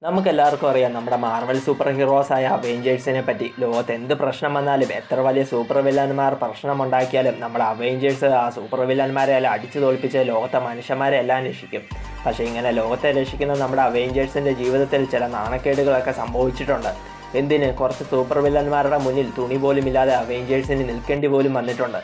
നമുക്കെല്ലാവർക്കും അറിയാം നമ്മുടെ മാർവൽ സൂപ്പർ ഹീറോസായ അവെഞ്ചേഴ്സിനെ പറ്റി. ലോകത്ത് എന്ത് പ്രശ്നം വന്നാലും എത്ര വലിയ സൂപ്പർ വില്ലന്മാർ പ്രശ്നമുണ്ടാക്കിയാലും നമ്മുടെ അവെഞ്ചേഴ്സ് ആ സൂപ്പർ വില്ലന്മാരെ എല്ലാം അടിച്ചു തോൽപ്പിച്ച് ലോകത്തെ മനുഷ്യന്മാരെ എല്ലാം രക്ഷിക്കും. പക്ഷേ ഇങ്ങനെ ലോകത്തെ രക്ഷിക്കുന്ന നമ്മുടെ അവെഞ്ചേഴ്സിൻ്റെ ജീവിതത്തിൽ ചില നാണക്കേടുകളൊക്കെ സംഭവിച്ചിട്ടുണ്ട്. എന്തിന്, കുറച്ച് സൂപ്പർ വില്ലന്മാരുടെ മുന്നിൽ തുണി പോലും ഇല്ലാതെ അവെഞ്ചേഴ്സിന് നിൽക്കേണ്ടി പോലും വന്നിട്ടുണ്ട്.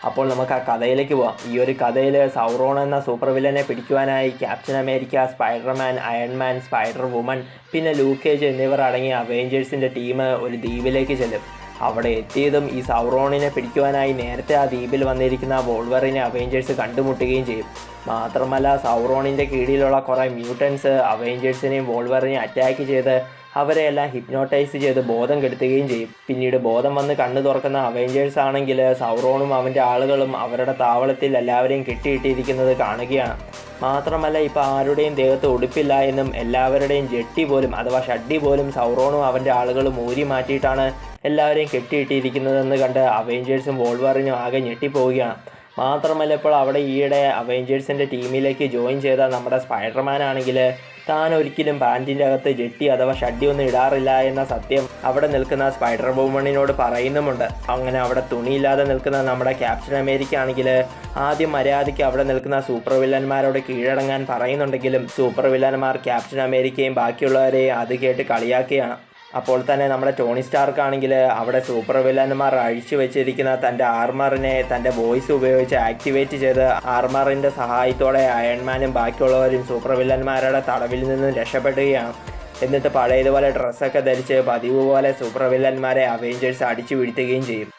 അപ്പോൾ നമുക്ക് ആ കഥയിലേക്ക് പോവാം. ഈ ഒരു കഥയിൽ സൗറോൺ എന്ന സൂപ്പർ വില്ലനെ പിടിക്കുവാനായി Captain America, Spiderman, Ironman, Spider Woman, പിന്നെ ലൂക്കേജ് എന്നിവർ അടങ്ങിയ അവെഞ്ചേഴ്സിൻ്റെ ടീം ഒരു ദ്വീപിലേക്ക് ചെല്ലും. അവിടെ എത്തിയതും ഈ സൗറോണിനെ പിടിക്കുവാനായി നേരത്തെ ആ ദ്വീപിൽ വന്നിരിക്കുന്ന വോൾവറിനെ അവെഞ്ചേഴ്സ് കണ്ടുമുട്ടുകയും ചെയ്യും. മാത്രമല്ല സൗറോണിൻ്റെ കീഴിലുള്ള കുറേ മ്യൂട്ടൻസ് അവെഞ്ചേഴ്സിനെയും വോൾവറിനെയും അറ്റാക്ക് ചെയ്ത് അവരെയെല്ലാം ഹിപ്നോട്ടൈസ് ചെയ്ത് ബോധം കെടുത്തുകയും ചെയ്യും. പിന്നീട് ബോധം വന്ന് കണ്ണു തുറക്കുന്ന അവെഞ്ചേഴ്സ് ആണെങ്കിൽ സൗറോണും അവൻ്റെ ആളുകളും അവരുടെ താവളത്തിൽ എല്ലാവരെയും കെട്ടിയിട്ടിരിക്കുന്നത് കാണുകയാണ്. മാത്രമല്ല ഇപ്പോൾ ആരുടെയും ദേഹത്ത് ഉടുപ്പില്ല എന്നും എല്ലാവരുടെയും ജെട്ടി പോലും അഥവാ ഷഡ്ഡി പോലും സൗറോണും അവൻ്റെ ആളുകളും ഊരി മാറ്റിയിട്ടാണ് എല്ലാവരെയും കെട്ടിയിട്ടിരിക്കുന്നതെന്ന് കണ്ട് അവെഞ്ചേഴ്സും വോൾവറിനും ആകെ ഞെട്ടിപ്പോവുകയാണ്. മാത്രമല്ല ഇപ്പോൾ അവിടെ ഈയിടെ അവെഞ്ചേഴ്സിൻ്റെ ടീമിലേക്ക് ജോയിൻ ചെയ്ത നമ്മുടെ സ്പൈഡർമാൻ ആണെങ്കിൽ താൻ ഒരിക്കലും പാൻറ്റിൻ്റെ അകത്ത് ജെട്ടി അഥവാ ഷഡ്ഡി ഒന്നും ഇടാറില്ല എന്ന സത്യം അവിടെ നിൽക്കുന്ന സ്പൈഡർ വുമണിനോട് പറയുന്നുമുണ്ട്. അങ്ങനെ അവിടെ തുണിയില്ലാതെ നിൽക്കുന്ന നമ്മുടെ ക്യാപ്റ്റൻ അമേരിക്ക ആണെങ്കിൽ ആദ്യം മര്യാദയ്ക്ക് അവിടെ നിൽക്കുന്ന സൂപ്പർ വില്ലന്മാരോട് കീഴടങ്ങാൻ പറയുന്നുണ്ടെങ്കിലും സൂപ്പർ വില്ലന്മാർ ക്യാപ്റ്റൻ അമേരിക്കയും ബാക്കിയുള്ളവരെയും അത് കേട്ട് കളിയാക്കുകയാണ്. അപ്പോൾ തന്നെ നമ്മുടെ ടോണി സ്റ്റാർക്ക് ആണെങ്കിൽ അവിടെ സൂപ്പർ വില്ലന്മാർ അഴിച്ചു വെച്ചിരിക്കുന്ന തൻ്റെ ആർമറിനെ തൻ്റെ വോയിസ് ഉപയോഗിച്ച് ആക്ടിവേറ്റ് ചെയ്ത് ആർമറിൻ്റെ സഹായത്തോടെ അയൺമാനും ബാക്കിയുള്ളവരും സൂപ്പർ വില്ലന്മാരുടെ തടവിൽ നിന്ന് രക്ഷപ്പെടുകയാണ്. എന്നിട്ട് പഴയതുപോലെ ഡ്രസ്സൊക്കെ ധരിച്ച് പതിവ് പോലെ സൂപ്പർ വില്ലന്മാരെ അവെഞ്ചേഴ്സ് അടിച്ചു വീഴ്ത്തുകയും ചെയ്യും.